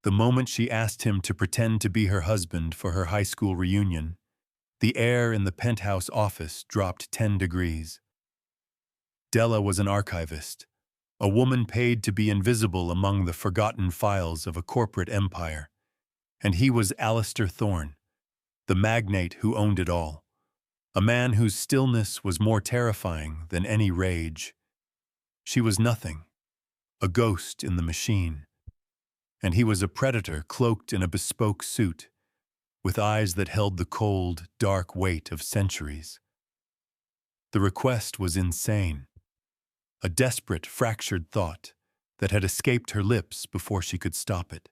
The moment she asked him to pretend to be her husband for her high school reunion, the air in the penthouse office dropped 10 degrees. Della was an archivist, a woman paid to be invisible among the forgotten files of a corporate empire. And he was Alistair Thorne, the magnate who owned it all, a man whose stillness was more terrifying than any rage. She was nothing, a ghost in the machine, and he was a predator cloaked in a bespoke suit, with eyes that held the cold, dark weight of centuries. The request was insane, a desperate, fractured thought that had escaped her lips before she could stop it.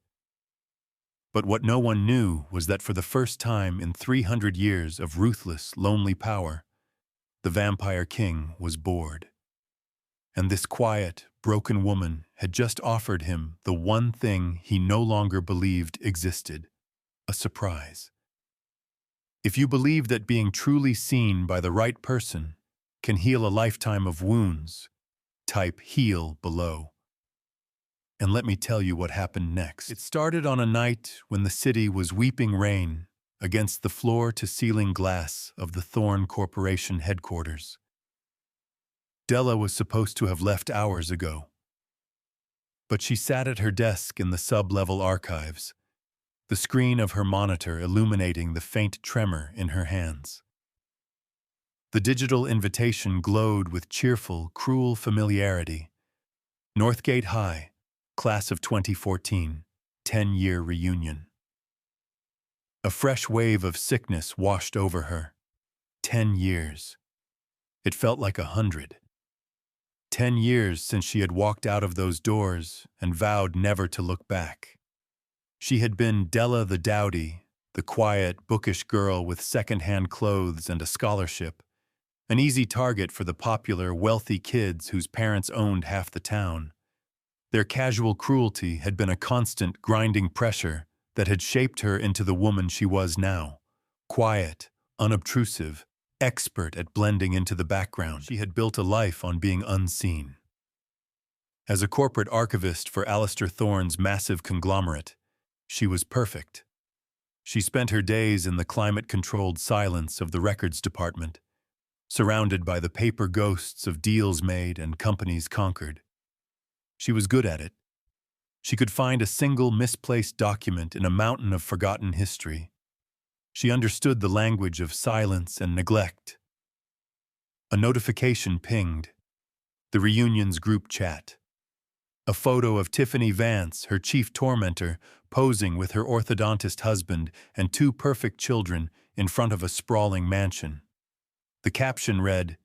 But what no one knew was that for the first time in 300 years of ruthless, lonely power, the Vampire King was bored. And this quiet, broken woman had just offered him the one thing he no longer believed existed: a surprise. If you believe that being truly seen by the right person can heal a lifetime of wounds, type "heal" below. And let me tell you what happened next. It started on a night when the city was weeping rain against the floor-to-ceiling glass of the Thorne Corporation headquarters. Della was supposed to have left hours ago, but she sat at her desk in the sub-level archives, the screen of her monitor illuminating the faint tremor in her hands. The digital invitation glowed with cheerful, cruel familiarity. Northgate High, Class of 2014, 10-year reunion. A fresh wave of sickness washed over her. 10 years. It felt like 100. 10 years since she had walked out of those doors and vowed never to look back. She had been Della the dowdy, the quiet, bookish girl with second-hand clothes and a scholarship, an easy target for the popular, wealthy kids whose parents owned half the town. Their casual cruelty had been a constant, grinding pressure that had shaped her into the woman she was now. Quiet, unobtrusive, expert at blending into the background. She had built a life on being unseen. As a corporate archivist for Alistair Thorne's massive conglomerate, she was perfect. She spent her days in the climate-controlled silence of the records department, surrounded by the paper ghosts of deals made and companies conquered. She was good at it. She could find a single misplaced document in a mountain of forgotten history. She understood the language of silence and neglect. A notification pinged. The reunion's group chat. A photo of Tiffany Vance, her chief tormentor, posing with her orthodontist husband and 2 perfect children in front of a sprawling mansion. The caption read,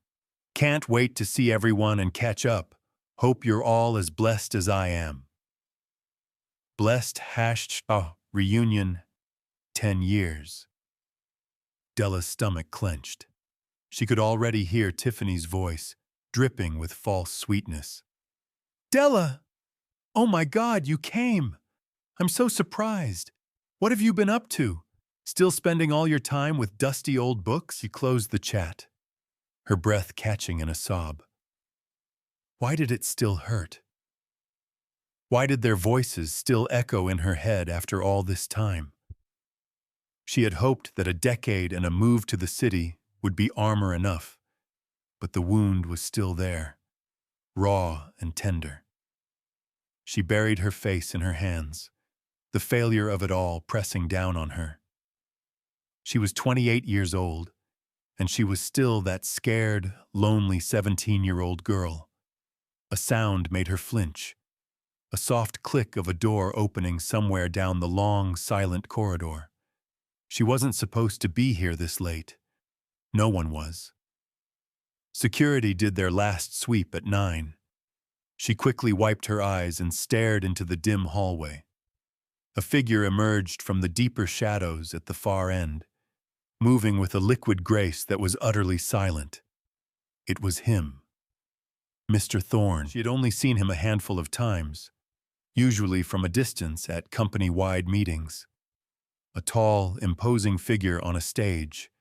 "Can't wait to see everyone and catch up. Hope you're all as blessed as I am." Blessed reunion, 10 years. Della's stomach clenched. She could already hear Tiffany's voice, dripping with false sweetness. "Della! Oh my God, you came! I'm so surprised. What have you been up to? Still spending all your time with dusty old books?" She closed the chat, her breath catching in a sob. Why did it still hurt? Why did their voices still echo in her head after all this time? She had hoped that a decade and a move to the city would be armor enough, but the wound was still there, raw and tender. She buried her face in her hands, the failure of it all pressing down on her. She was 28 years old, and she was still that scared, lonely 17-year-old girl. A sound made her flinch, a soft click of a door opening somewhere down the long, silent corridor. She wasn't supposed to be here this late. No one was. Security did their last sweep at 9. She quickly wiped her eyes and stared into the dim hallway. A figure emerged from the deeper shadows at the far end, moving with a liquid grace that was utterly silent. It was him. Mr. Thorne. She had only seen him a handful of times, usually from a distance at company-wide meetings. A tall, imposing figure on a stage,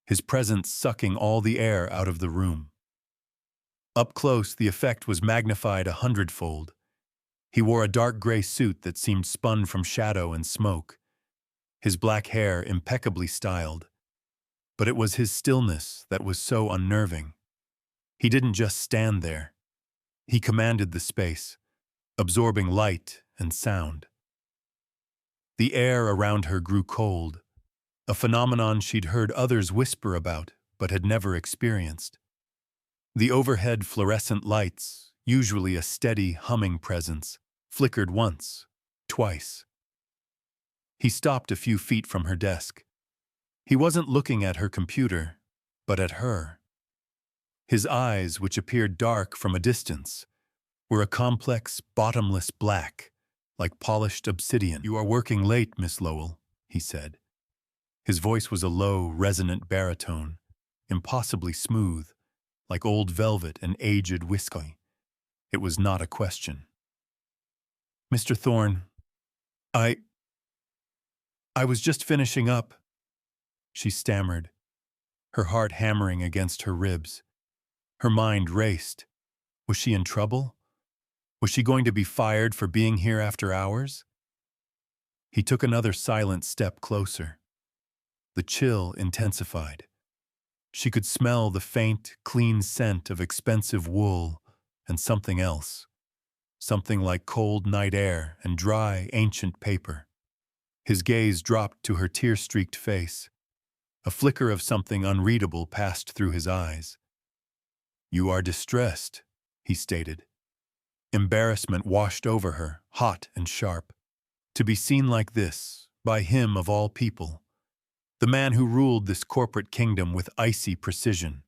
his presence sucking all the air out of the room. Up close, the effect was magnified 100-fold. He wore a dark gray suit that seemed spun from shadow and smoke, his black hair impeccably styled. But it was his stillness that was so unnerving. He didn't just stand there. He commanded the space, absorbing light and sound. The air around her grew cold, a phenomenon she'd heard others whisper about but had never experienced. The overhead fluorescent lights, usually a steady, humming presence, flickered once, twice. He stopped a few feet from her desk. He wasn't looking at her computer, but at her. His eyes, which appeared dark from a distance, were a complex, bottomless black, like polished obsidian. "You are working late, Miss Lowell," he said. His voice was a low, resonant baritone, impossibly smooth, like old velvet and aged whiskey. It was not a question. "Mr. Thorne, I was just finishing up," she stammered, her heart hammering against her ribs. Her mind raced. Was she in trouble? Was she going to be fired for being here after hours? He took another silent step closer. The chill intensified. She could smell the faint, clean scent of expensive wool and something else. Something like cold night air and dry, ancient paper. His gaze dropped to her tear-streaked face. A flicker of something unreadable passed through his eyes. "You are distressed," he stated. Embarrassment washed over her, hot and sharp. To be seen like this, by him of all people, the man who ruled this corporate kingdom with icy precision.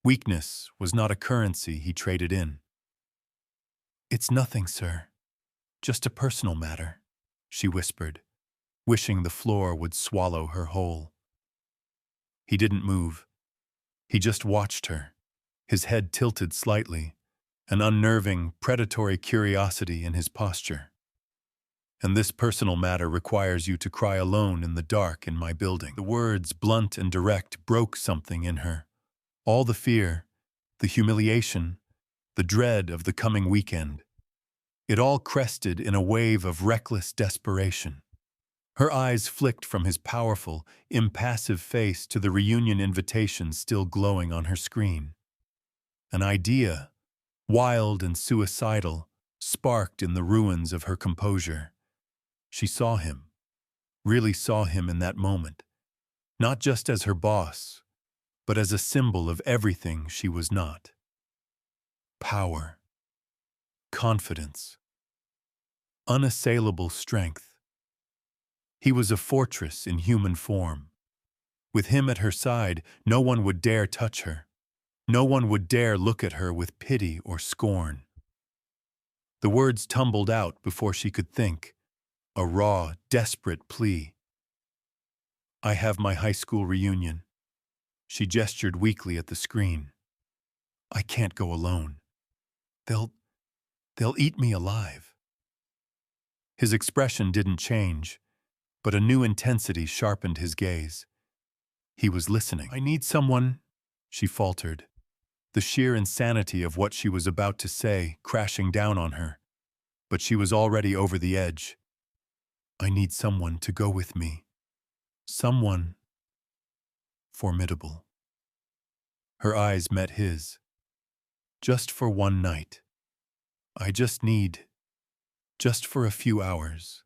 Weakness was not a currency he traded in. "It's nothing, sir. Just a personal matter," she whispered, wishing the floor would swallow her whole. He didn't move. He just watched her, his head tilted slightly, an unnerving, predatory curiosity in his posture. "And this personal matter requires you to cry alone in the dark in my building." The words, blunt and direct, broke something in her. All the fear, the humiliation, the dread of the coming weekend. It all crested in a wave of reckless desperation. Her eyes flicked from his powerful, impassive face to the reunion invitation still glowing on her screen. An idea, wild and suicidal, sparked in the ruins of her composure. She saw him, really saw him in that moment, not just as her boss, but as a symbol of everything she was not. Power, confidence, unassailable strength. He was a fortress in human form. With him at her side, no one would dare touch her. No one would dare look at her with pity or scorn. The words tumbled out before she could think, a raw, desperate plea. "I have my high school reunion." She gestured weakly at the screen. "I can't go alone. They'll eat me alive." His expression didn't change, but a new intensity sharpened his gaze. He was listening. "I need someone," she faltered, the sheer insanity of what she was about to say crashing down on her. But she was already over the edge. "I need someone to go with me. Someone formidable." Her eyes met his. "Just for one night. I just for a few hours.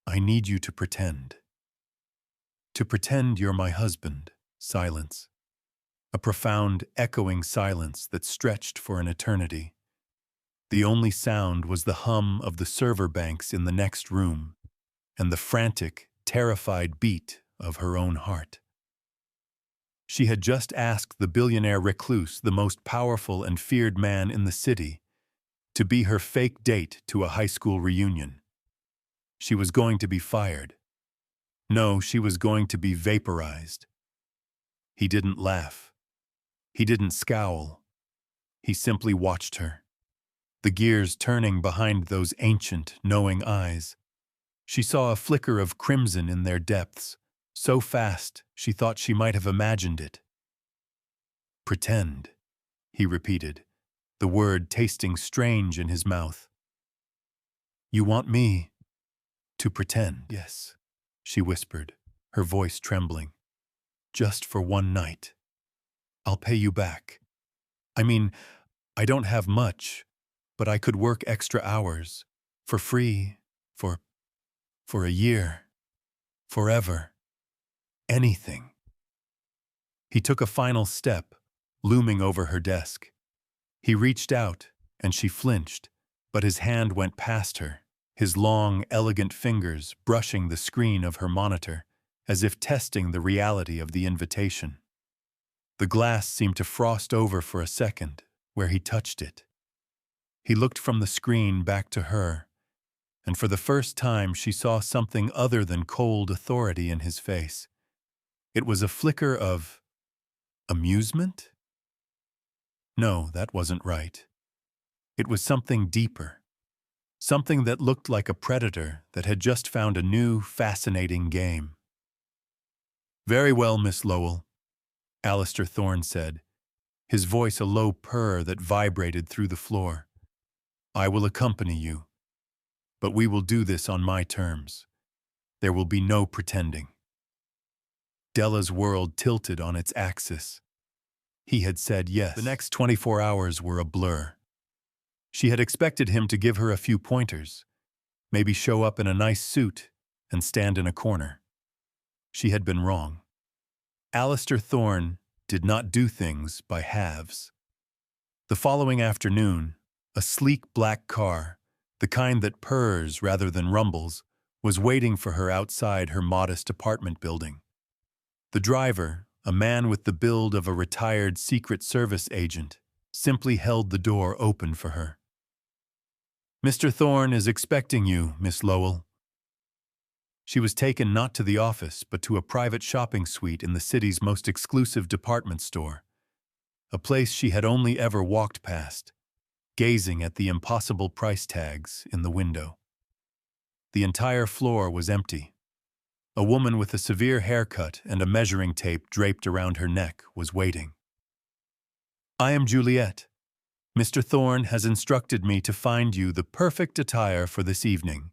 I need you to pretend. To pretend you're my husband." Silence. A profound, echoing silence that stretched for an eternity. The only sound was the hum of the server banks in the next room, and the frantic, terrified beat of her own heart. She had just asked the billionaire recluse, the most powerful and feared man in the city, to be her fake date to a high school reunion. She was going to be fired. No, she was going to be vaporized. He didn't laugh. He didn't scowl. He simply watched her, the gears turning behind those ancient, knowing eyes. She saw a flicker of crimson in their depths, so fast she thought she might have imagined it. "Pretend," he repeated, the word tasting strange in his mouth. You want me to pretend? Yes, she whispered, her voice trembling. Just for one night. I'll pay you back. I mean, I don't have much, but I could work extra hours, for free, for a year, forever, anything. He took a final step, looming over her desk. He reached out, and she flinched, but his hand went past her, his long, elegant fingers brushing the screen of her monitor, as if testing the reality of the invitation. The glass seemed to frost over for a second, where he touched it. He looked from the screen back to her, and for the first time she saw something other than cold authority in his face. It was a flicker of amusement? No, that wasn't right. It was something deeper, something that looked like a predator that had just found a new, fascinating game. Very well, Miss Lowell, Alistair Thorne said, his voice a low purr that vibrated through the floor. I will accompany you, but we will do this on my terms. There will be no pretending. Della's world tilted on its axis. He had said yes. The next 24 hours were a blur. She had expected him to give her a few pointers, maybe show up in a nice suit and stand in a corner. She had been wrong. Alistair Thorne did not do things by halves. The following afternoon, a sleek black car, the kind that purrs rather than rumbles, was waiting for her outside her modest apartment building. The driver, a man with the build of a retired Secret Service agent, simply held the door open for her. Mr. Thorne is expecting you, Miss Lowell. She was taken not to the office, but to a private shopping suite in the city's most exclusive department store, a place she had only ever walked past, gazing at the impossible price tags in the window. The entire floor was empty. A woman with a severe haircut and a measuring tape draped around her neck was waiting. I am Juliet. Mr. Thorne has instructed me to find you the perfect attire for this evening,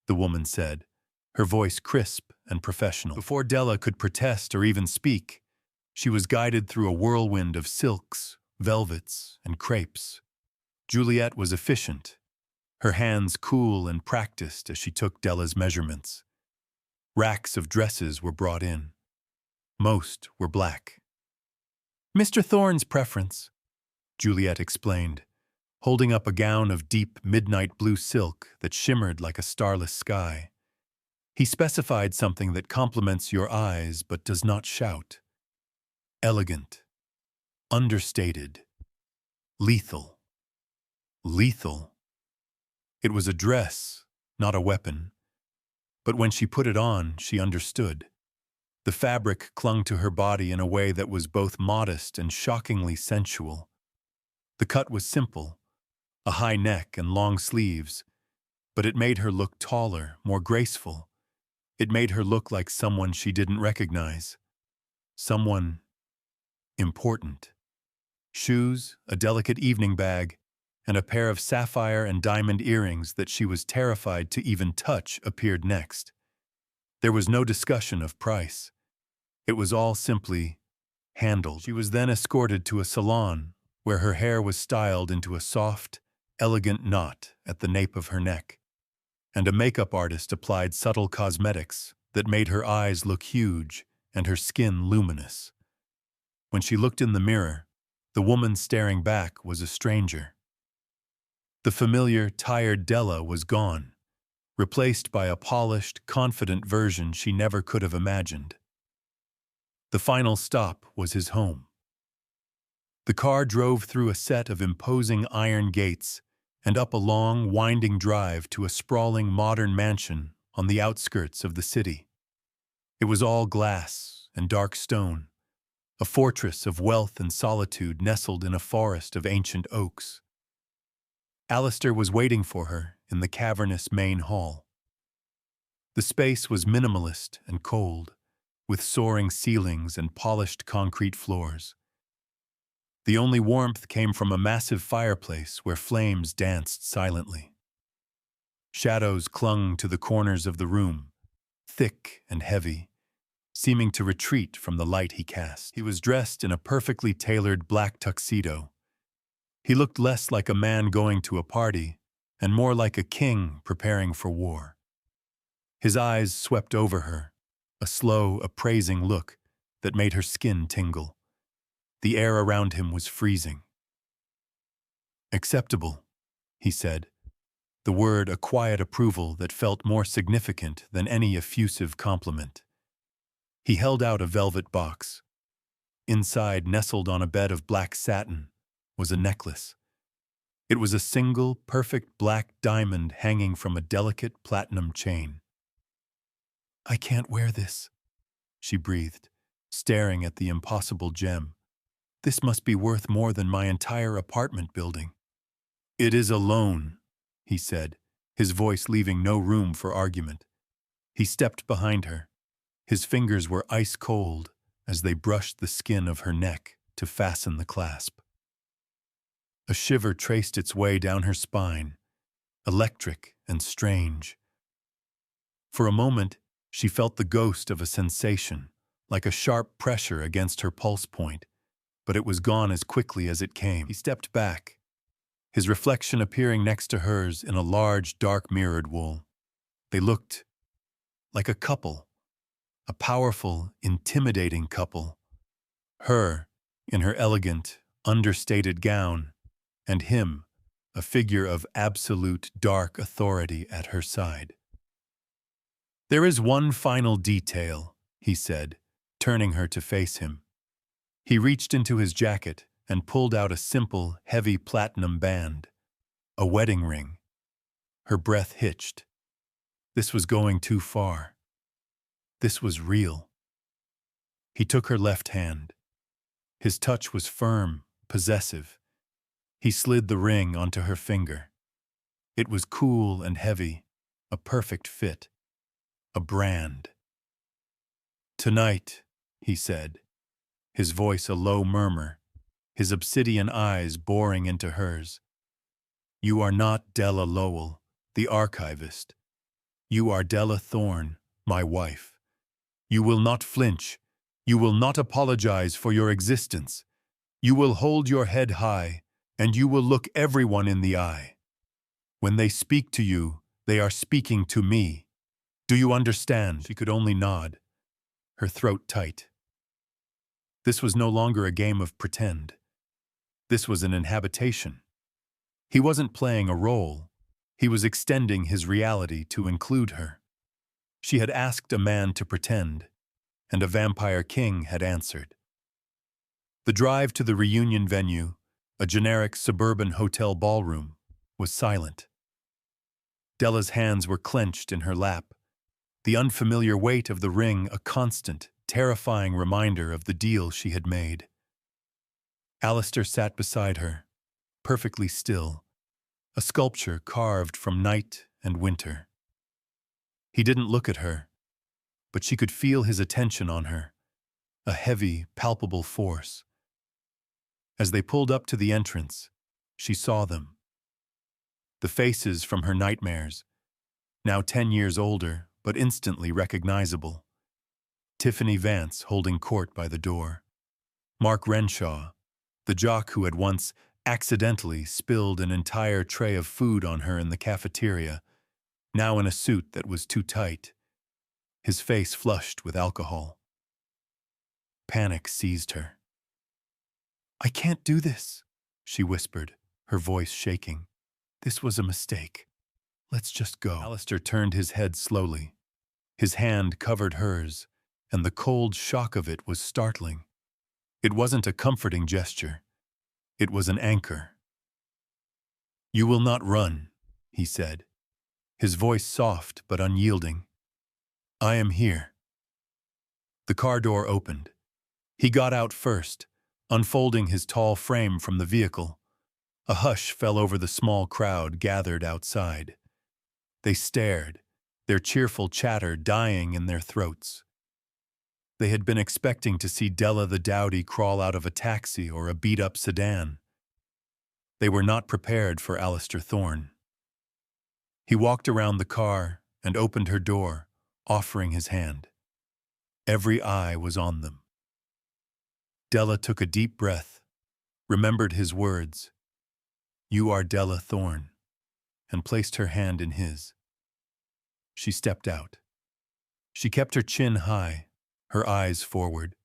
the woman said, her voice crisp and professional. Before Della could protest or even speak, she was guided through a whirlwind of silks, velvets, and crepes. Juliet was efficient, her hands cool and practiced as she took Della's measurements. Racks of dresses were brought in. Most were black. Mr. Thorne's preference, Juliet explained, holding up a gown of deep midnight blue silk that shimmered like a starless sky. He specified something that compliments your eyes but does not shout. Elegant, understated, lethal. Lethal. It was a dress, not a weapon. But when she put it on, she understood. The fabric clung to her body in a way that was both modest and shockingly sensual. The cut was simple, a high neck and long sleeves, but it made her look taller, more graceful. It made her look like someone she didn't recognize. Someone important. Shoes, a delicate evening bag, and a pair of sapphire and diamond earrings that she was terrified to even touch appeared next. There was no discussion of price. It was all simply handled. She was then escorted to a salon where her hair was styled into a soft, elegant knot at the nape of her neck, and a makeup artist applied subtle cosmetics that made her eyes look huge and her skin luminous. When she looked in the mirror, the woman staring back was a stranger. The familiar, tired Della was gone, replaced by a polished, confident version she never could have imagined. The final stop was his home. The car drove through a set of imposing iron gates and up a long, winding drive to a sprawling modern mansion on the outskirts of the city. It was all glass and dark stone, a fortress of wealth and solitude nestled in a forest of ancient oaks. Alistair was waiting for her in the cavernous main hall. The space was minimalist and cold, with soaring ceilings and polished concrete floors. The only warmth came from a massive fireplace where flames danced silently. Shadows clung to the corners of the room, thick and heavy, seeming to retreat from the light he cast. He was dressed in a perfectly tailored black tuxedo. He looked less like a man going to a party and more like a king preparing for war. His eyes swept over her, a slow, appraising look that made her skin tingle. The air around him was freezing. "Acceptable," he said, the word a quiet approval that felt more significant than any effusive compliment. He held out a velvet box. Inside, nestled on a bed of black satin, was a necklace. It was a single, perfect black diamond hanging from a delicate platinum chain. "I can't wear this," she breathed, staring at the impossible gem. "This must be worth more than my entire apartment building." "It is a loan," he said, his voice leaving no room for argument. He stepped behind her. His fingers were ice cold as they brushed the skin of her neck to fasten the clasp. A shiver traced its way down her spine, electric and strange. For a moment, she felt the ghost of a sensation, like a sharp pressure against her pulse point, but it was gone as quickly as it came. He stepped back, his reflection appearing next to hers in a large, dark mirrored wall. They looked like a couple, a powerful, intimidating couple. Her, in her elegant, understated gown, and him, a figure of absolute dark authority at her side. "There is one final detail," he said, turning her to face him. He reached into his jacket and pulled out a simple, heavy platinum band, a wedding ring. Her breath hitched. This was going too far. This was real. He took her left hand. His touch was firm, possessive. He slid the ring onto her finger. It was cool and heavy, a perfect fit, a brand. "Tonight," he said, his voice a low murmur, his obsidian eyes boring into hers. "You are not Della Lowell, the archivist. You are Della Thorne, my wife. You will not flinch. You will not apologize for your existence. You will hold your head high, and you will look everyone in the eye. When they speak to you, they are speaking to me. Do you understand?" She could only nod, her throat tight. This was no longer a game of pretend. This was an inhabitation. He wasn't playing a role. He was extending his reality to include her. She had asked a man to pretend, and a vampire king had answered. The drive to the reunion venue, a generic suburban hotel ballroom, was silent. Della's hands were clenched in her lap, the unfamiliar weight of the ring a constant, terrifying reminder of the deal she had made. Alistair sat beside her, perfectly still, a sculpture carved from night and winter. He didn't look at her, but she could feel his attention on her, a heavy, palpable force. As they pulled up to the entrance, she saw them. The faces from her nightmares, now 10 years older, but instantly recognizable. Tiffany Vance holding court by the door. Mark Renshaw, the jock who had once accidentally spilled an entire tray of food on her in the cafeteria, now in a suit that was too tight, his face flushed with alcohol. Panic seized her. "I can't do this," she whispered, her voice shaking. "This was a mistake. Let's just go." Alistair turned his head slowly. His hand covered hers, and the cold shock of it was startling. It wasn't a comforting gesture. It was an anchor. "You will not run," he said, his voice soft but unyielding. "I am here." The car door opened. He got out first, unfolding his tall frame from the vehicle. A hush fell over the small crowd gathered outside. They stared, their cheerful chatter dying in their throats. They had been expecting to see Della the Dowdy crawl out of a taxi or a beat-up sedan. They were not prepared for Alistair Thorne. He walked around the car and opened her door, offering his hand. Every eye was on them. Della took a deep breath, remembered his words, "You are Della Thorne," and placed her hand in his. She stepped out. She kept her chin high, her eyes forward.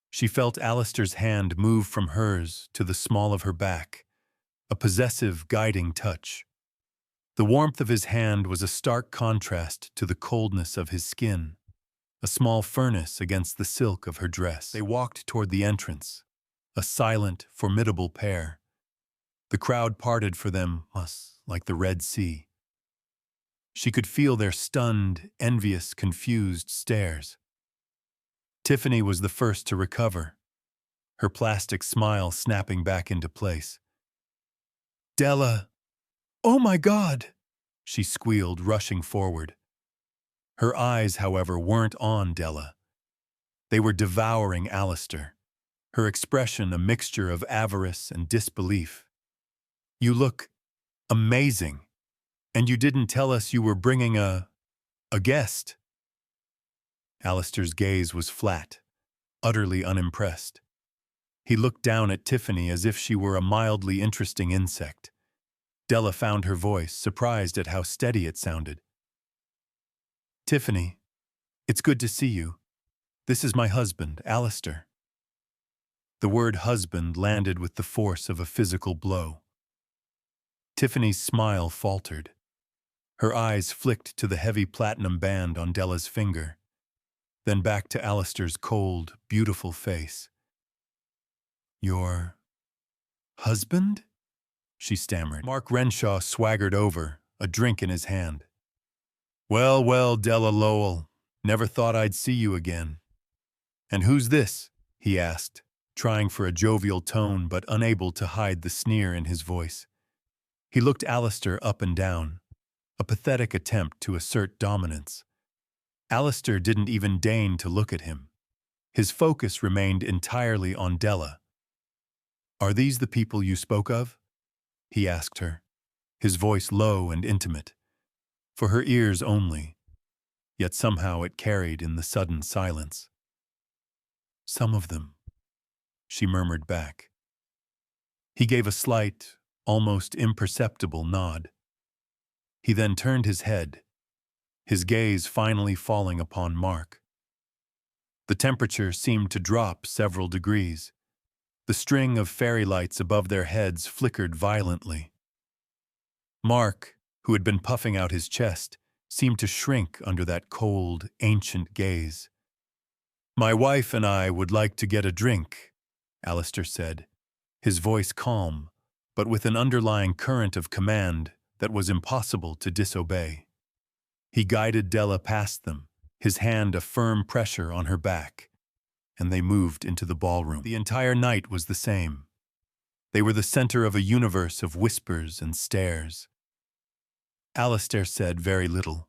She felt Alistair's hand move from hers to the small of her back, a possessive, guiding touch. The warmth of his hand was a stark contrast to the coldness of his skin, a small furnace against the silk of her dress. They walked toward the entrance, a silent, formidable pair. The crowd parted for them, like the Red Sea. She could feel their stunned, envious, confused stares. Tiffany was the first to recover, her plastic smile snapping back into place. "Della! Oh my God!" she squealed, rushing forward. Her eyes, however, weren't on Della. They were devouring Alistair, her expression a mixture of avarice and disbelief. "You look amazing, and you didn't tell us you were bringing a guest." Alistair's gaze was flat, utterly unimpressed. He looked down at Tiffany as if she were a mildly interesting insect. Della found her voice, surprised at how steady it sounded. "Tiffany, it's good to see you. This is my husband, Alistair." The word husband landed with the force of a physical blow. Tiffany's smile faltered. Her eyes flicked to the heavy platinum band on Della's finger, then back to Alistair's cold, beautiful face. "Your husband?" she stammered. Mark Renshaw swaggered over, a drink in his hand. "Well, well, Della Lowell, never thought I'd see you again." "And who's this?" he asked, trying for a jovial tone but unable to hide the sneer in his voice. He looked Alistair up and down, a pathetic attempt to assert dominance. Alistair didn't even deign to look at him. His focus remained entirely on Della. "Are these the people you spoke of?" he asked her, his voice low and intimate, for her ears only, yet somehow it carried in the sudden silence. "Some of them," she murmured back. He gave a slight, almost imperceptible nod. He then turned his head, his gaze finally falling upon Mark. The temperature seemed to drop several degrees. The string of fairy lights above their heads flickered violently. Mark, who had been puffing out his chest, seemed to shrink under that cold, ancient gaze. "My wife and I would like to get a drink," Alistair said, his voice calm, but with an underlying current of command that was impossible to disobey. He guided Della past them, his hand a firm pressure on her back, and they moved into the ballroom. The entire night was the same. They were the center of a universe of whispers and stares. Alistair said very little.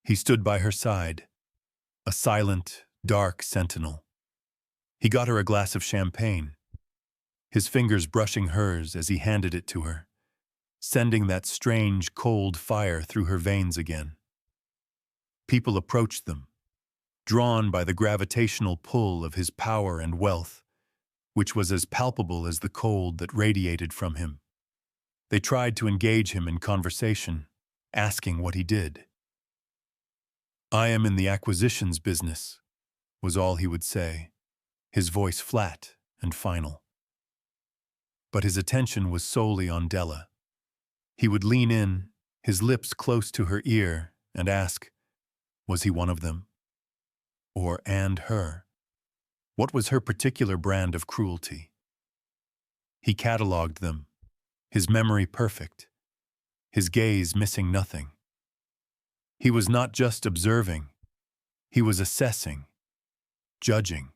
He stood by her side, a silent, dark sentinel. He got her a glass of champagne, his fingers brushing hers as he handed it to her, sending that strange, cold fire through her veins again. People approached them, drawn by the gravitational pull of his power and wealth, which was as palpable as the cold that radiated from him. They tried to engage him in conversation, asking what he did. "I am in the acquisitions business," was all he would say, his voice flat and final. But his attention was solely on Della. He would lean in, his lips close to her ear, and ask, was he one of them? Or and her? What was her particular brand of cruelty? He catalogued them, his memory perfect, his gaze missing nothing. He was not just observing, he was assessing, judging.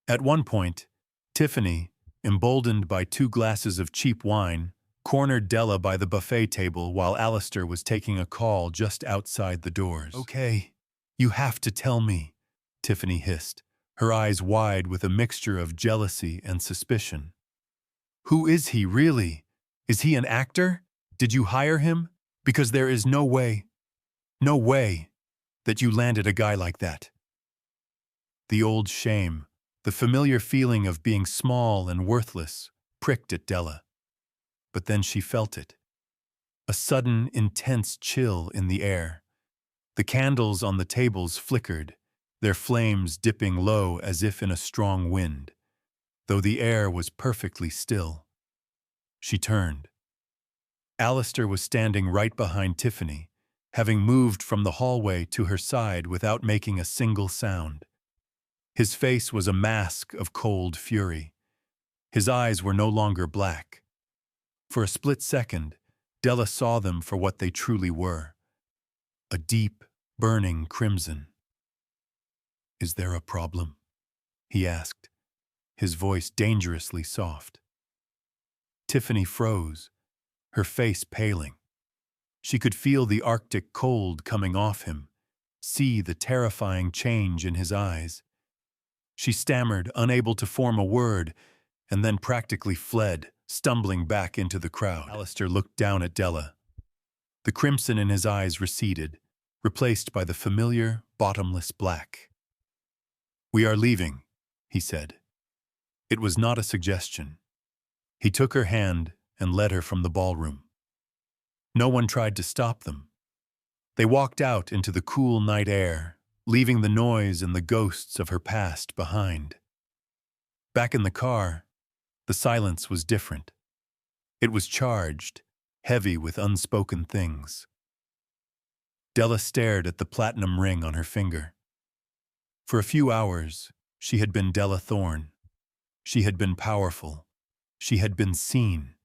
At one point, Tiffany, emboldened by 2 glasses of cheap wine, cornered Della by the buffet table while Alistair was taking a call just outside the doors. "Okay, you have to tell me," Tiffany hissed, her eyes wide with a mixture of jealousy and suspicion. "Who is he, really? Is he an actor? Did you hire him? Because there is no way, that you landed a guy like that. The old shame, the familiar feeling of being small and worthless, pricked at Della. But then she felt it. A sudden, intense chill in the air. The candles on the tables flickered, their flames dipping low as if in a strong wind, though the air was perfectly still. She turned. Alistair was standing right behind Tiffany, having moved from the hallway to her side without making a single sound. His face was a mask of cold fury. His eyes were no longer black. For a split second, Della saw them for what they truly were. A deep, burning crimson. "Is there a problem?" he asked, his voice dangerously soft. Tiffany froze, her face paling. She could feel the Arctic cold coming off him, see the terrifying change in his eyes. She stammered, unable to form a word, and then practically fled, stumbling back into the crowd. Alistair looked down at Della. The crimson in his eyes receded, replaced by the familiar, bottomless black. "We are leaving," he said. It was not a suggestion. He took her hand and led her from the ballroom. No one tried to stop them. They walked out into the cool night air, leaving the noise and the ghosts of her past behind. Back in the car, the silence was different. It was charged, heavy with unspoken things. Della stared at the platinum ring on her finger. For a few hours, she had been Della Thorne. She had been powerful. She had been seen.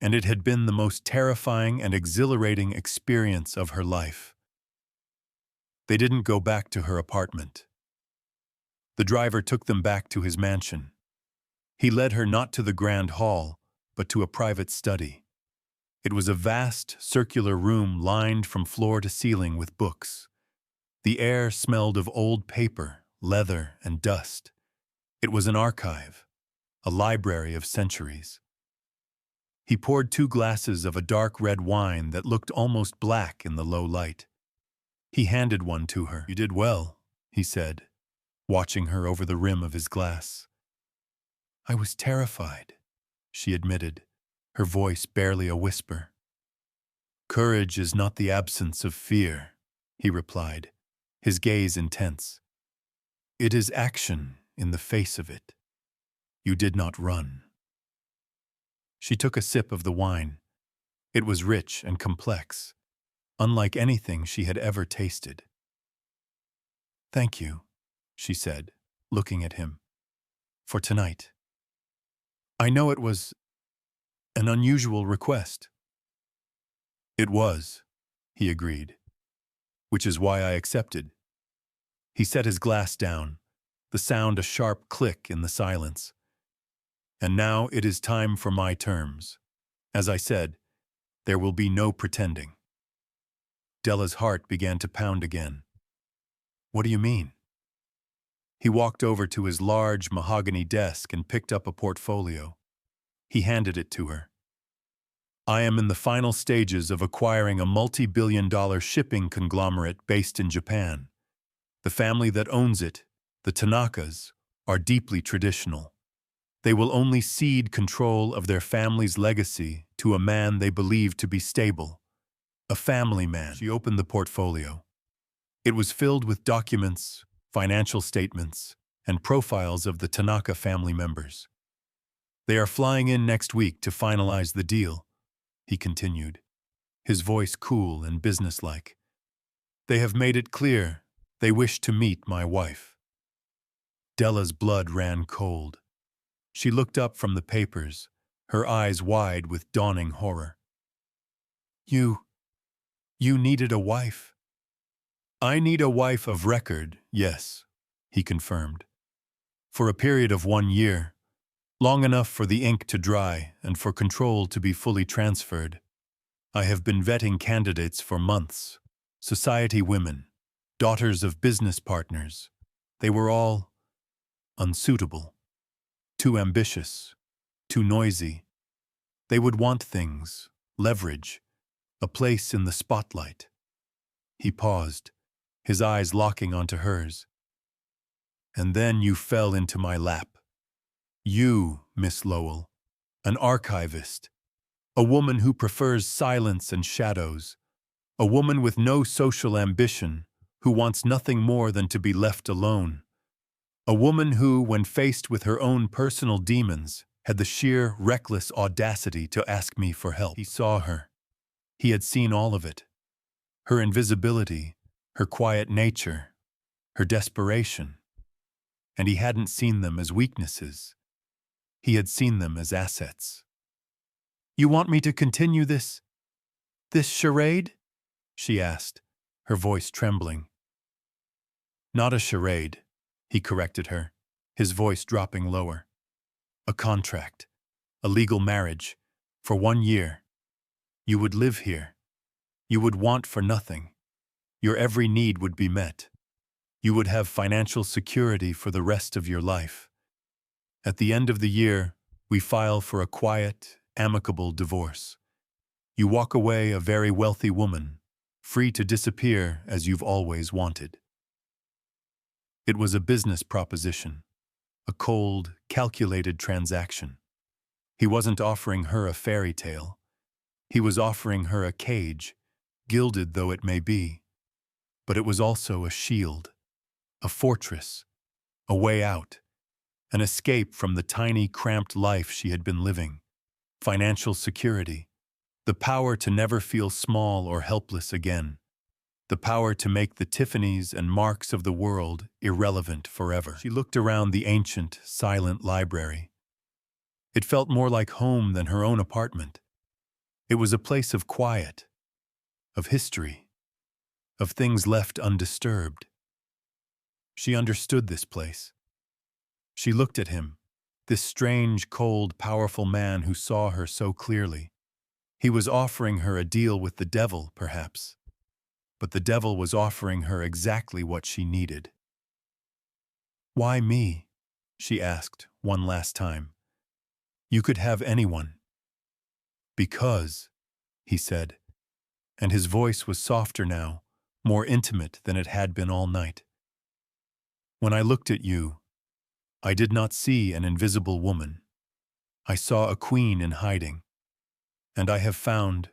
And it had been the most terrifying and exhilarating experience of her life. They didn't go back to her apartment. The driver took them back to his mansion. He led her not to the grand hall, but to a private study. It was a vast, circular room lined from floor to ceiling with books. The air smelled of old paper, leather, and dust. It was an archive, a library of centuries. He poured 2 glasses of a dark red wine that looked almost black in the low light. He handed one to her. "You did well," he said, watching her over the rim of his glass. "I was terrified," she admitted, her voice barely a whisper. "Courage is not the absence of fear," he replied, his gaze intense. "It is action in the face of it. You did not run." She took a sip of the wine. It was rich and complex, unlike anything she had ever tasted. "Thank you," she said, looking at him, "for tonight. I know it was an unusual request." "It was," he agreed, "which is why I accepted." He set his glass down, the sound a sharp click in the silence. "And now it is time for my terms. As I said, there will be no pretending." Della's heart began to pound again. "What do you mean?" He walked over to his large mahogany desk and picked up a portfolio. He handed it to her. "I am in the final stages of acquiring a multi-billion-dollar shipping conglomerate based in Japan. The family that owns it, the Tanakas, are deeply traditional. They will only cede control of their family's legacy to a man they believe to be stable. A family man." She opened the portfolio. It was filled with documents, financial statements, and profiles of the Tanaka family members. "They are flying in next week to finalize the deal," he continued, his voice cool and businesslike. "They have made it clear they wish to meet my wife." Della's blood ran cold. She looked up from the papers, her eyes wide with dawning horror. You needed a wife." "I need a wife of record, yes," he confirmed. "For a period of 1 year, long enough for the ink to dry and for control to be fully transferred. I have been vetting candidates for months. Society women, daughters of business partners. They were all unsuitable. Too ambitious, too noisy. They would want things, leverage, a place in the spotlight. He paused, his eyes locking onto hers. And then you fell into my lap. You, Miss Lowell, an archivist, a woman who prefers silence and shadows, a woman with no social ambition, who wants nothing more than to be left alone, a woman who, when faced with her own personal demons, had the sheer, reckless audacity to ask me for help. He saw her. He had seen all of it. Her invisibility, her quiet nature, her desperation. And he hadn't seen them as weaknesses. He had seen them as assets. "You want me to continue this charade?" she asked, her voice trembling. "Not a charade," he corrected her, his voice dropping lower. "A contract, a legal marriage, for 1 year. You would live here. You would want for nothing. Your every need would be met. You would have financial security for the rest of your life. At the end of the year, we file for a quiet, amicable divorce. You walk away a very wealthy woman, free to disappear as you've always wanted." It was a business proposition, a cold, calculated transaction. He wasn't offering her a fairy tale. He was offering her a cage, gilded though it may be. But it was also a shield, a fortress, a way out, an escape from the tiny, cramped life she had been living, financial security, the power to never feel small or helpless again, the power to make the Tiffanys and Marks of the world irrelevant forever. She looked around the ancient, silent library. It felt more like home than her own apartment. It was a place of quiet, of history, of things left undisturbed. She understood this place. She looked at him, this strange, cold, powerful man who saw her so clearly. He was offering her a deal with the devil, perhaps. But the devil was offering her exactly what she needed. "Why me?" she asked one last time. "You could have anyone." "Because," he said, and his voice was softer now, more intimate than it had been all night. "When I looked at you, I did not see an invisible woman. I saw a queen in hiding. And I have found,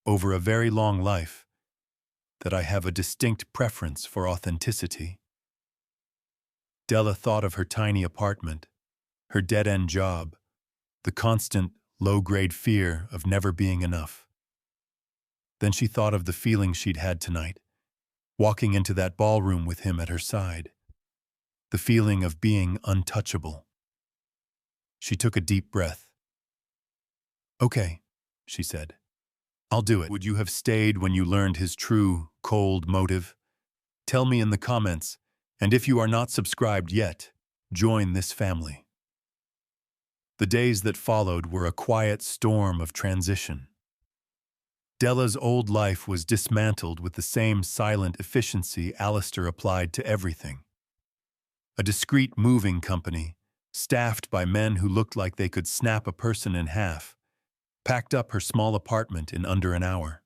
over a very long life, that I have a distinct preference for authenticity." Della thought of her tiny apartment, her dead-end job, the constant, low-grade fear of never being enough. Then she thought of the feeling she'd had tonight, walking into that ballroom with him at her side, the feeling of being untouchable. She took a deep breath. "Okay," she said. "I'll do it." Would you have stayed when you learned his true, cold motive? Tell me in the comments, and if you are not subscribed yet, join this family. The days that followed were a quiet storm of transition. Della's old life was dismantled with the same silent efficiency Alistair applied to everything. A discreet moving company, staffed by men who looked like they could snap a person in half, packed up her small apartment in under an hour.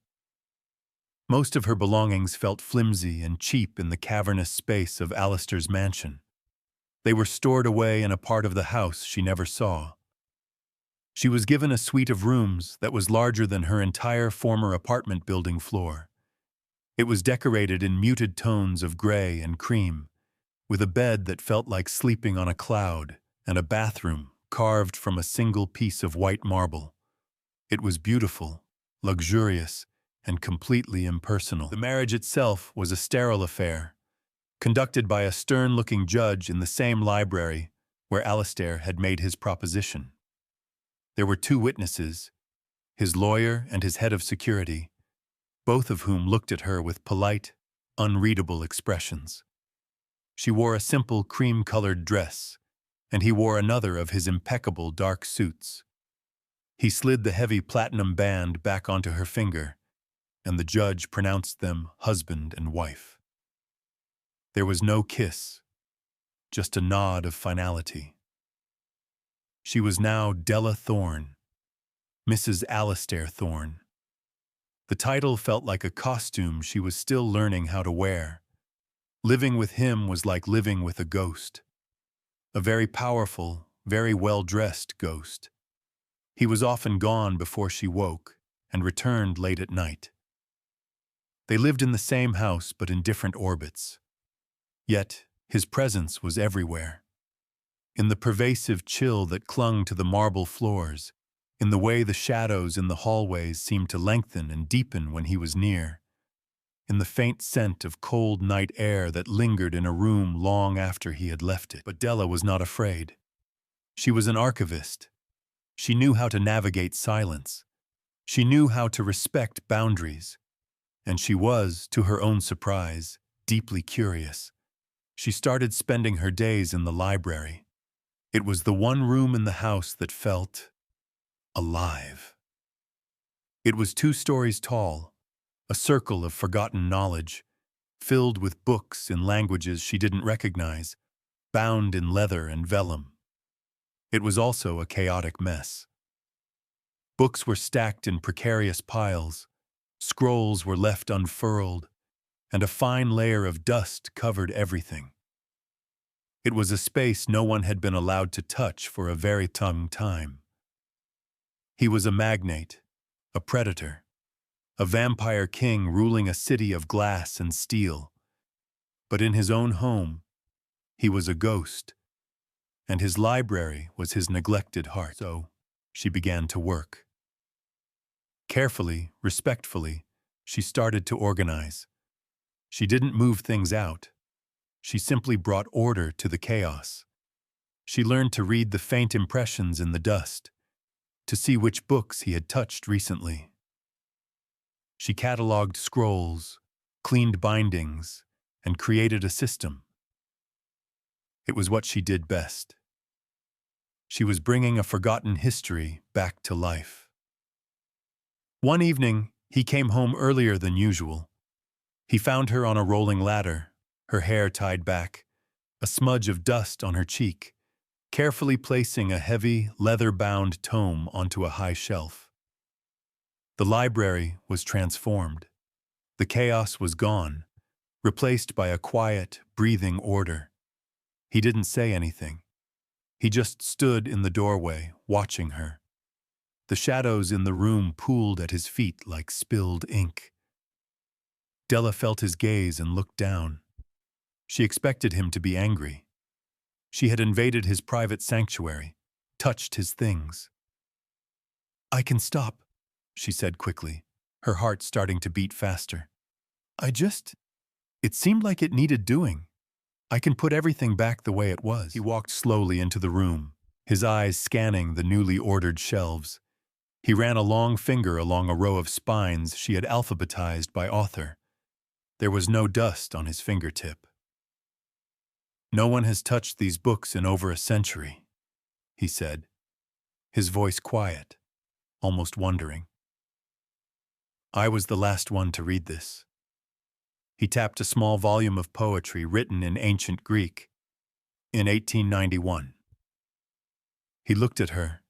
Most of her belongings felt flimsy and cheap in the cavernous space of Alistair's mansion. They were stored away in a part of the house she never saw. She was given a suite of rooms that was larger than her entire former apartment building floor. It was decorated in muted tones of gray and cream, with a bed that felt like sleeping on a cloud and a bathroom carved from a single piece of white marble. It was beautiful, luxurious, and completely impersonal. The marriage itself was a sterile affair, conducted by a stern-looking judge in the same library where Alistair had made his proposition. There were 2 witnesses, his lawyer and his head of security, both of whom looked at her with polite, unreadable expressions. She wore a simple cream-colored dress, and he wore another of his impeccable dark suits. He slid the heavy platinum band back onto her finger, and the judge pronounced them husband and wife. There was no kiss, just a nod of finality. She was now Della Thorne, Mrs. Alistair Thorne. The title felt like a costume she was still learning how to wear. Living with him was like living with a ghost. A very powerful, very well-dressed ghost. He was often gone before she woke and returned late at night. They lived in the same house but in different orbits. Yet, his presence was everywhere. In the pervasive chill that clung to the marble floors, in the way the shadows in the hallways seemed to lengthen and deepen when he was near, in the faint scent of cold night air that lingered in a room long after he had left it. But Della was not afraid. She was an archivist. She knew how to navigate silence. She knew how to respect boundaries. And she was, to her own surprise, deeply curious. She started spending her days in the library. It was the one room in the house that felt alive. It was 2 stories tall, a circle of forgotten knowledge, filled with books in languages she didn't recognize, bound in leather and vellum. It was also a chaotic mess. Books were stacked in precarious piles, scrolls were left unfurled, and a fine layer of dust covered everything. It was a space no one had been allowed to touch for a very long time. He was a magnate, a predator, a vampire king ruling a city of glass and steel. But in his own home, he was a ghost, and his library was his neglected heart. So she began to work. Carefully, respectfully, she started to organize. She didn't move things out. She simply brought order to the chaos. She learned to read the faint impressions in the dust, to see which books he had touched recently. She cataloged scrolls, cleaned bindings, and created a system. It was what she did best. She was bringing a forgotten history back to life. One evening, he came home earlier than usual. He found her on a rolling ladder, her hair tied back, a smudge of dust on her cheek, carefully placing a heavy, leather-bound tome onto a high shelf. The library was transformed. The chaos was gone, replaced by a quiet, breathing order. He didn't say anything. He just stood in the doorway, watching her. The shadows in the room pooled at his feet like spilled ink. Della felt his gaze and looked down. She expected him to be angry. She had invaded his private sanctuary, touched his things. "I can stop," she said quickly, her heart starting to beat faster. It seemed like it needed doing. I can put everything back the way it was." He walked slowly into the room, his eyes scanning the newly ordered shelves. He ran a long finger along a row of spines she had alphabetized by author. There was no dust on his fingertip. "No one has touched these books in over a century," he said, his voice quiet, almost wondering. "I was the last one to read this." He tapped a small volume of poetry written in ancient Greek, in 1891. He looked at her,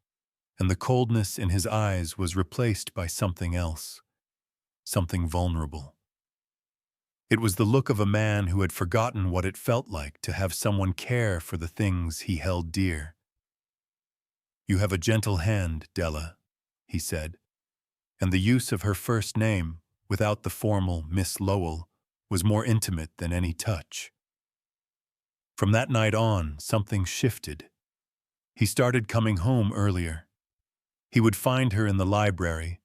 and the coldness in his eyes was replaced by something else, something vulnerable. It was the look of a man who had forgotten what it felt like to have someone care for the things he held dear. "You have a gentle hand, Della," he said, and the use of her first name, without the formal Miss Lowell, was more intimate than any touch. From that night on, something shifted. He started coming home earlier. He would find her in the library,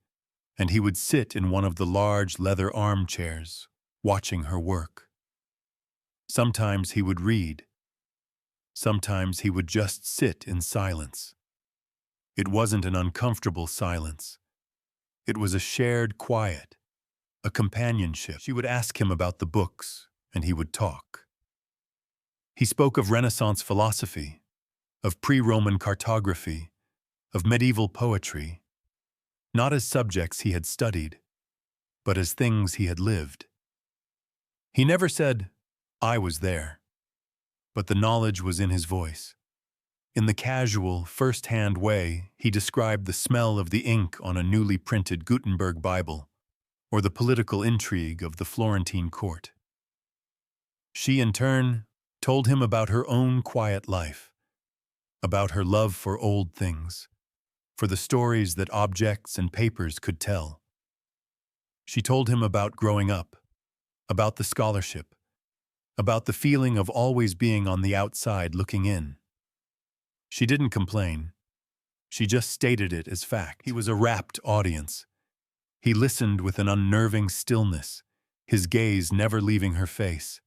and he would sit in one of the large leather armchairs, watching her work. Sometimes he would read. Sometimes he would just sit in silence. It wasn't an uncomfortable silence. It was a shared quiet, a companionship. She would ask him about the books, and he would talk. He spoke of Renaissance philosophy, of pre-Roman cartography, of medieval poetry, not as subjects he had studied, but as things he had lived. He never said, "I was there," but the knowledge was in his voice. In the casual, first-hand way, he described the smell of the ink on a newly printed Gutenberg Bible, or the political intrigue of the Florentine court. She, in turn, told him about her own quiet life, about her love for old things, for the stories that objects and papers could tell. She told him about growing up, about the scholarship, about the feeling of always being on the outside looking in. She didn't complain. She just stated it as fact. He was a rapt audience. He listened with an unnerving stillness, his gaze never leaving her face.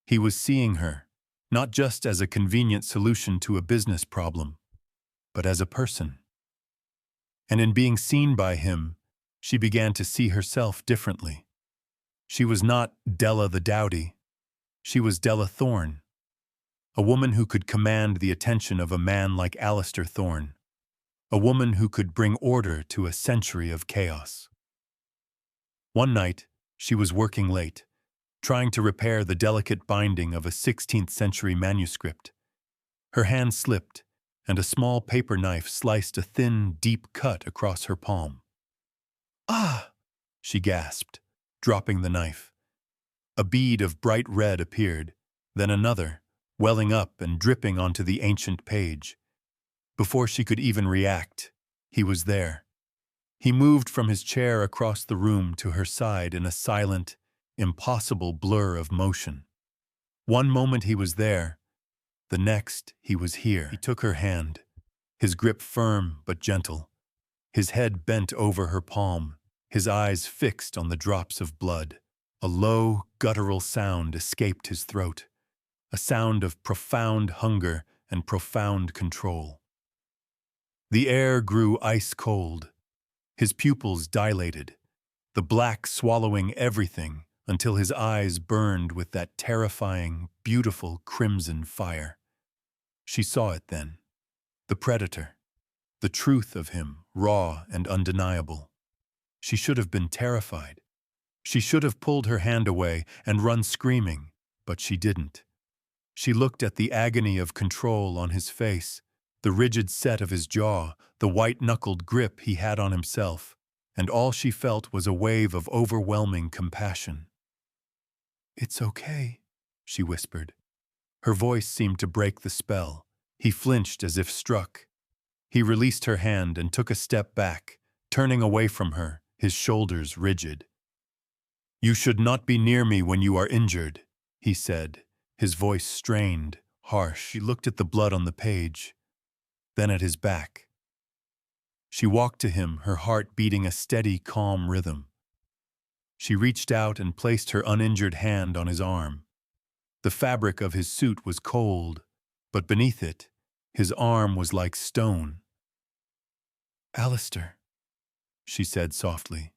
He was seeing her, not just as a convenient solution to a business problem, but as a person. And in being seen by him, she began to see herself differently. She was not Della the dowdy. She was Della Thorne, a woman who could command the attention of a man like Alistair Thorne, a woman who could bring order to a century of chaos. One night, she was working late, trying to repair the delicate binding of a 16th century manuscript. Her hand slipped, and a small paper knife sliced a thin, deep cut across her palm. "Ah!" she gasped, dropping the knife. A bead of bright red appeared, then another, welling up and dripping onto the ancient page. Before she could even react, he was there. He moved from his chair across the room to her side in a silent, impossible blur of motion. One moment he was there, the next he was here. He took her hand, his grip firm but gentle, his head bent over her palm, his eyes fixed on the drops of blood. A low, guttural sound escaped his throat, a sound of profound hunger and profound control. The air grew ice-cold. His pupils dilated, the black swallowing everything until his eyes burned with that terrifying, beautiful crimson fire. She saw it then. The predator. The truth of him, raw and undeniable. She should have been terrified. She should have pulled her hand away and run screaming, but she didn't. She looked at the agony of control on his face, the rigid set of his jaw, the white-knuckled grip he had on himself, and all she felt was a wave of overwhelming compassion. "It's okay," she whispered. Her voice seemed to break the spell. He flinched as if struck. He released her hand and took a step back, turning away from her, his shoulders rigid. "You should not be near me when you are injured," he said, his voice strained, harsh. She looked at the blood on the page, then at his back. She walked to him, her heart beating a steady, calm rhythm. She reached out and placed her uninjured hand on his arm. The fabric of his suit was cold, but beneath it, his arm was like stone. "Alistair," she said softly.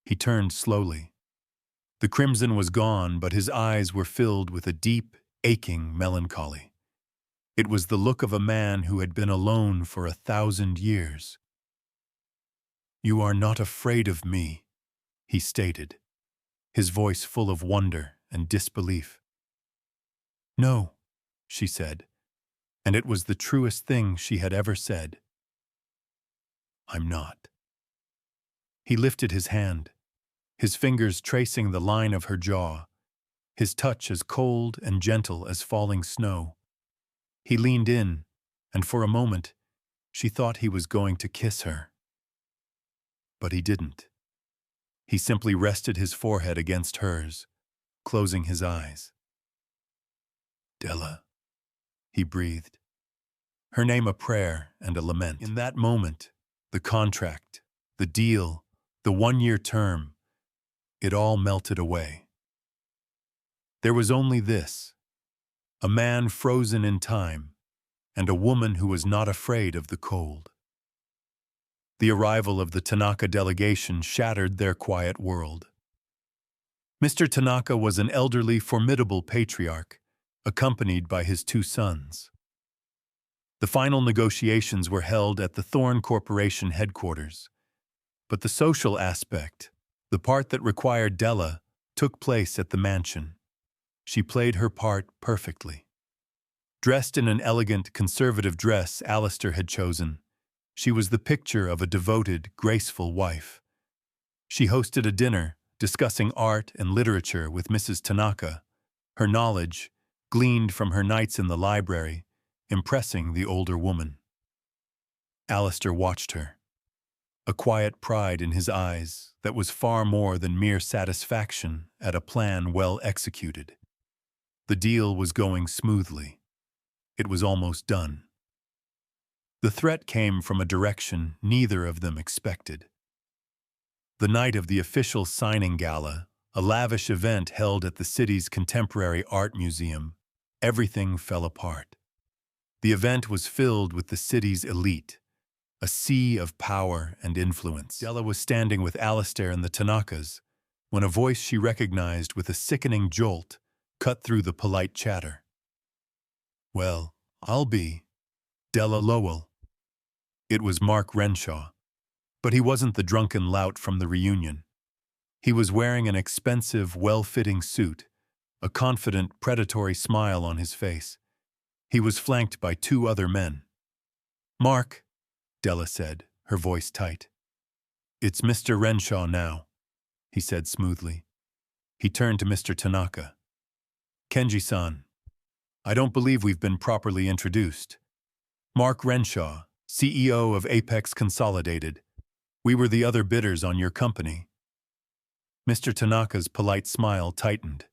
He turned slowly. The crimson was gone, but his eyes were filled with a deep, aching melancholy. It was the look of a man who had been alone for 1,000 years. "You are not afraid of me," he stated, his voice full of wonder and disbelief. "No," she said, and it was the truest thing she had ever said. "I'm not." He lifted his hand, his fingers tracing the line of her jaw, his touch as cold and gentle as falling snow. He leaned in, and for a moment, she thought he was going to kiss her. But he didn't. He simply rested his forehead against hers, closing his eyes. "Della," he breathed, her name a prayer and a lament. In that moment, the contract, the deal, the 1-year term, it all melted away. There was only this: a man frozen in time, and a woman who was not afraid of the cold. The arrival of the Tanaka delegation shattered their quiet world. Mr. Tanaka was an elderly, formidable patriarch, accompanied by his 2 sons. The final negotiations were held at the Thorne Corporation headquarters, but the social aspect, the part that required Della, took place at the mansion. She played her part perfectly. Dressed in an elegant, conservative dress Alistair had chosen, she was the picture of a devoted, graceful wife. She hosted a dinner discussing art and literature with Mrs. Tanaka, her knowledge, gleaned from her nights in the library, impressing the older woman. Alistair watched her, a quiet pride in his eyes that was far more than mere satisfaction at a plan well executed. The deal was going smoothly. It was almost done. The threat came from a direction neither of them expected. The night of the official signing gala, a lavish event held at the city's contemporary art museum, everything fell apart. The event was filled with the city's elite, a sea of power and influence. Della was standing with Alistair and the Tanakas when a voice she recognized with a sickening jolt cut through the polite chatter. "Well, I'll be Della Lowell." It was Mark Renshaw, but he wasn't the drunken lout from the reunion. He was wearing an expensive, well-fitting suit, a confident, predatory smile on his face. He was flanked by two other men. "Mark," Della said, her voice tight. "It's Mr. Renshaw now," he said smoothly. He turned to Mr. Tanaka. "Kenji-san, I don't believe we've been properly introduced. Mark Renshaw, CEO of Apex Consolidated. We were the other bidders on your company." Mr. Tanaka's polite smile tightened.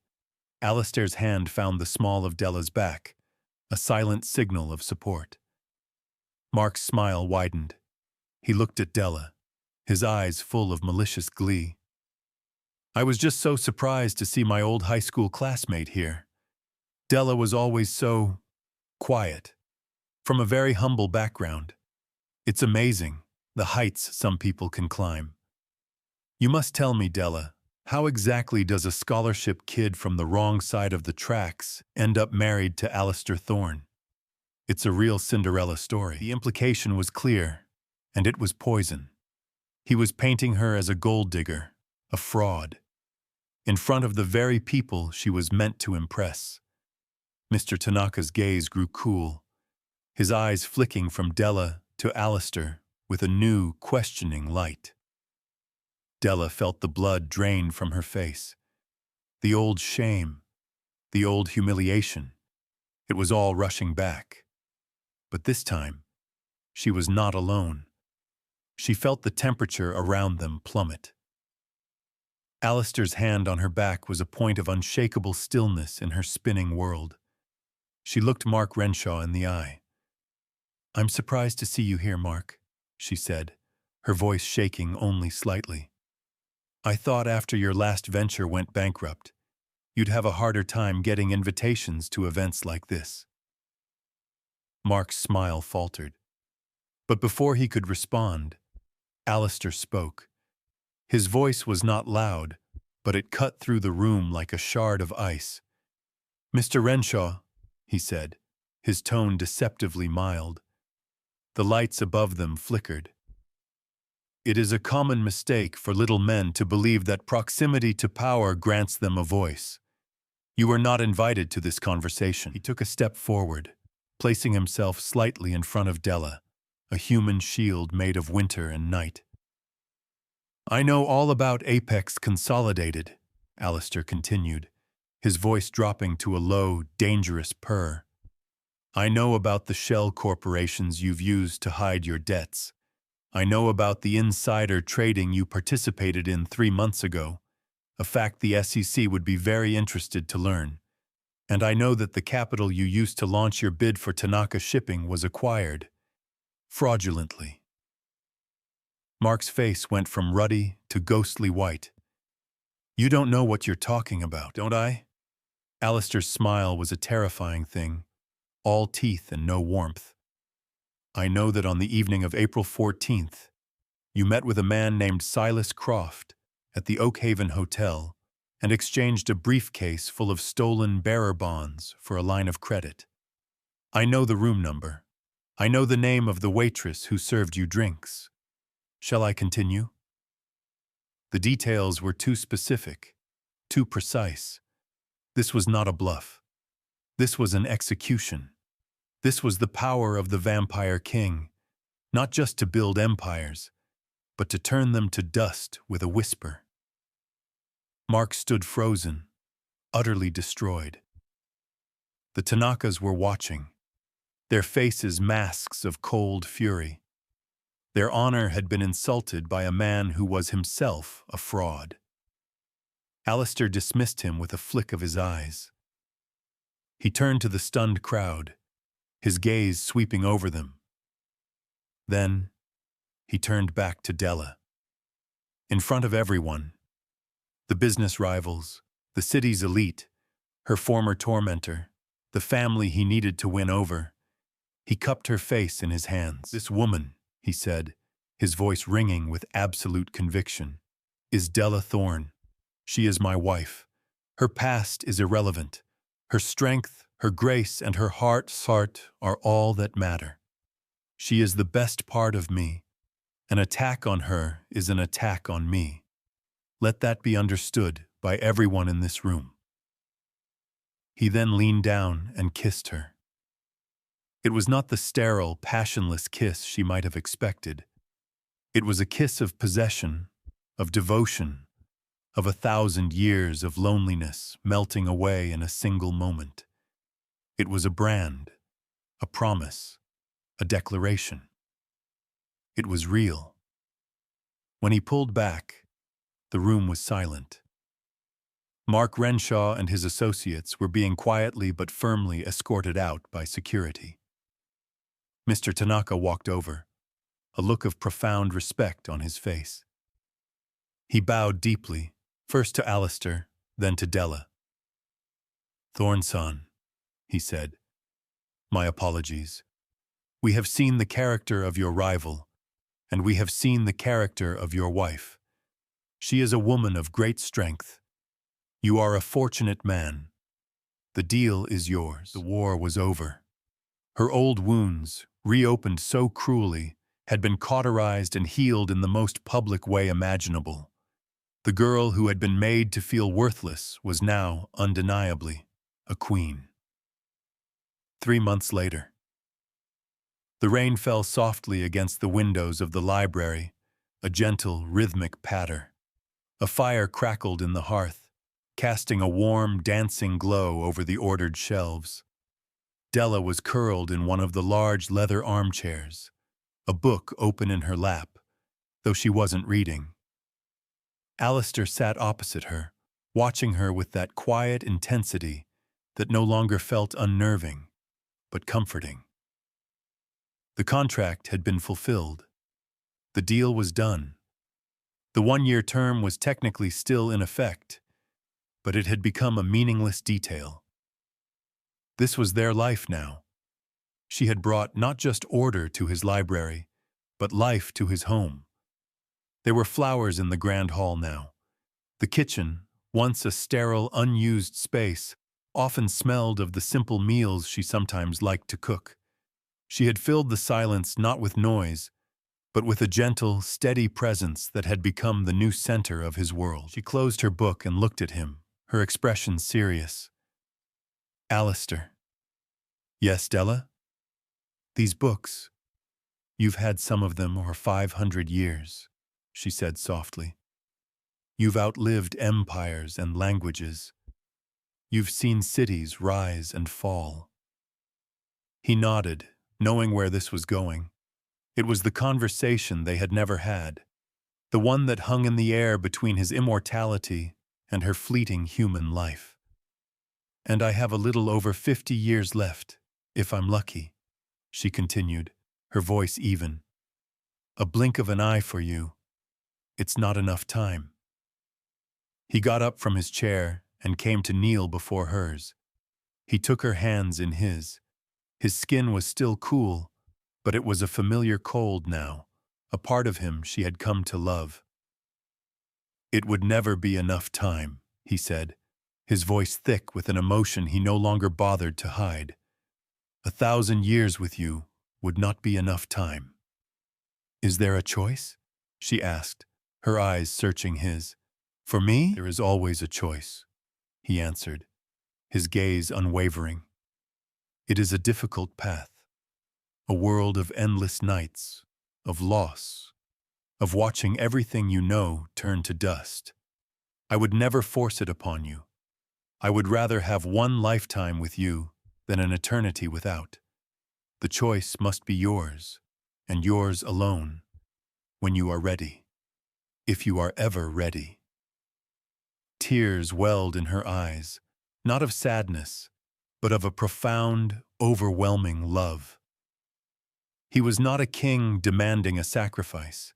Alistair's hand found the small of Della's back, a silent signal of support. Mark's smile widened. He looked at Della, his eyes full of malicious glee. "I was just so surprised to see my old high school classmate here. Della was always so quiet, from a very humble background. It's amazing, the heights some people can climb. You must tell me, Della, how exactly does a scholarship kid from the wrong side of the tracks end up married to Alistair Thorne? It's a real Cinderella story." The implication was clear, and it was poison. He was painting her as a gold digger, a fraud, in front of the very people she was meant to impress. Mr. Tanaka's gaze grew cool, his eyes flicking from Della to Alistair with a new, questioning light. Della felt the blood drain from her face. The old shame, the old humiliation, it was all rushing back. But this time, she was not alone. She felt the temperature around them plummet. Alistair's hand on her back was a point of unshakable stillness in her spinning world. She looked Mark Renshaw in the eye. "I'm surprised to see you here, Mark," she said, her voice shaking only slightly. "I thought after your last venture went bankrupt, you'd have a harder time getting invitations to events like this." Mark's smile faltered. But before he could respond, Alistair spoke. His voice was not loud, but it cut through the room like a shard of ice. "Mr. Renshaw," he said, his tone deceptively mild. The lights above them flickered. "It is a common mistake for little men to believe that proximity to power grants them a voice. You are not invited to this conversation." He took a step forward, placing himself slightly in front of Della, a human shield made of winter and night. "I know all about Apex Consolidated," Alistair continued, his voice dropping to a low, dangerous purr. "I know about the shell corporations you've used to hide your debts. I know about the insider trading you participated in 3 months ago, a fact the SEC would be very interested to learn. And I know that the capital you used to launch your bid for Tanaka Shipping was acquired fraudulently." Mark's face went from ruddy to ghostly white. "You don't know what you're talking about, don't I?" Alistair's smile was a terrifying thing, all teeth and no warmth. "I know that on the evening of April 14th, you met with a man named Silas Croft at the Oakhaven Hotel and exchanged a briefcase full of stolen bearer bonds for a line of credit. I know the room number. I know the name of the waitress who served you drinks. Shall I continue?" The details were too specific, too precise. This was not a bluff. This was an execution. This was the power of the Vampire King, not just to build empires, but to turn them to dust with a whisper. Mark stood frozen, utterly destroyed. The Tanakas were watching, their faces masks of cold fury. Their honor had been insulted by a man who was himself a fraud. Alistair dismissed him with a flick of his eyes. He turned to the stunned crowd, his gaze sweeping over them. Then, he turned back to Della. In front of everyone, the business rivals, the city's elite, her former tormentor, the family he needed to win over, he cupped her face in his hands. "This woman," he said, his voice ringing with absolute conviction, "is Della Thorne. She is my wife. Her past is irrelevant. Her strength, her grace, and her heart are all that matter. She is the best part of me. An attack on her is an attack on me. Let that be understood by everyone in this room." He then leaned down and kissed her. It was not the sterile, passionless kiss she might have expected. It was a kiss of possession, of devotion, of 1,000 years of loneliness melting away in a single moment. It was a brand, a promise, a declaration. It was real. When he pulled back, the room was silent. Mark Renshaw and his associates were being quietly but firmly escorted out by security. Mr. Tanaka walked over, a look of profound respect on his face. He bowed deeply, first to Alistair, then to Della. "Thorne-san," he said, "my apologies. We have seen the character of your rival, and we have seen the character of your wife. She is a woman of great strength. You are a fortunate man. The deal is yours." The war was over. Her old wounds, reopened so cruelly, had been cauterized and healed in the most public way imaginable. The girl who had been made to feel worthless was now, undeniably, a queen. 3 months later. The rain fell softly against the windows of the library, a gentle, rhythmic patter. A fire crackled in the hearth, casting a warm, dancing glow over the ordered shelves. Della was curled in one of the large leather armchairs, a book open in her lap, though she wasn't reading. Alistair sat opposite her, watching her with that quiet intensity that no longer felt unnerving, but comforting. The contract had been fulfilled. The deal was done. The 1-year term was technically still in effect, but it had become a meaningless detail. This was their life now. She had brought not just order to his library, but life to his home. There were flowers in the grand hall now. The kitchen, once a sterile, unused space, often smelled of the simple meals she sometimes liked to cook. She had filled the silence not with noise, but with a gentle, steady presence that had become the new center of his world. She closed her book and looked at him, her expression serious. "Alistair." "Yes, Della?" "These books, you've had some of them for 500 years, she said softly. You've outlived empires and languages. You've seen cities rise and fall." He nodded, knowing where this was going. It was the conversation they had never had, the one that hung in the air between his immortality and her fleeting human life. "And I have a little over 50 years left, if I'm lucky," she continued, her voice even. "A blink of an eye for you. It's not enough time." He got up from his chair and came to kneel before hers. He took her hands in his. His skin was still cool, but it was a familiar cold now, a part of him she had come to love. "It would never be enough time," he said, his voice thick with an emotion he no longer bothered to hide. 1,000 years with you would not be enough time." "Is there a choice?" she asked, her eyes searching his. "For me, there is always a choice," he answered, his gaze unwavering. "It is a difficult path, a world of endless nights, of loss, of watching everything you know turn to dust. I would never force it upon you. I would rather have one lifetime with you than an eternity without. The choice must be yours, and yours alone, when you are ready, if you are ever ready. Tears welled in her eyes, not of sadness, but of a profound, overwhelming love. He was not a king demanding a sacrifice.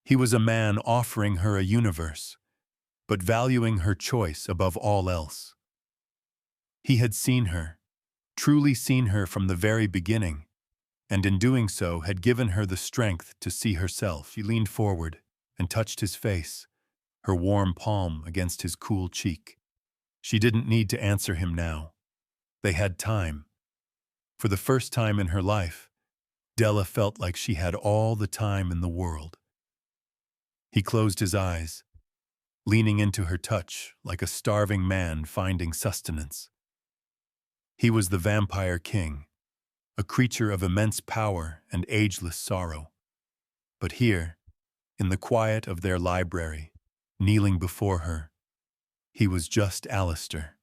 He was a man offering her a universe, but valuing her choice above all else. He had seen her, truly seen her from the very beginning, and in doing so had given her the strength to see herself. She leaned forward and touched his face, her warm palm against his cool cheek. She didn't need to answer him now. They had time. For the first time in her life, Della felt like she had all the time in the world. He closed his eyes, leaning into her touch like a starving man finding sustenance. He was the vampire king, a creature of immense power and ageless sorrow. But here, in the quiet of their library, kneeling before her, he was just Alistair,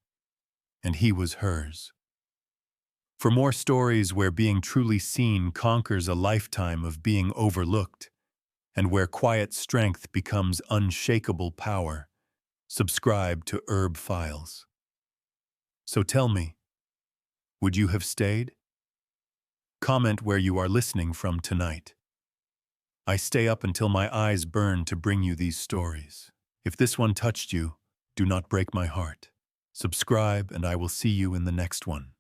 and he was hers. For more stories where being truly seen conquers a lifetime of being overlooked, and where quiet strength becomes unshakable power, subscribe to Herb Files. So tell me, would you have stayed? Comment where you are listening from tonight. I stay up until my eyes burn to bring you these stories. If this one touched you, do not break my heart. Subscribe, and I will see you in the next one.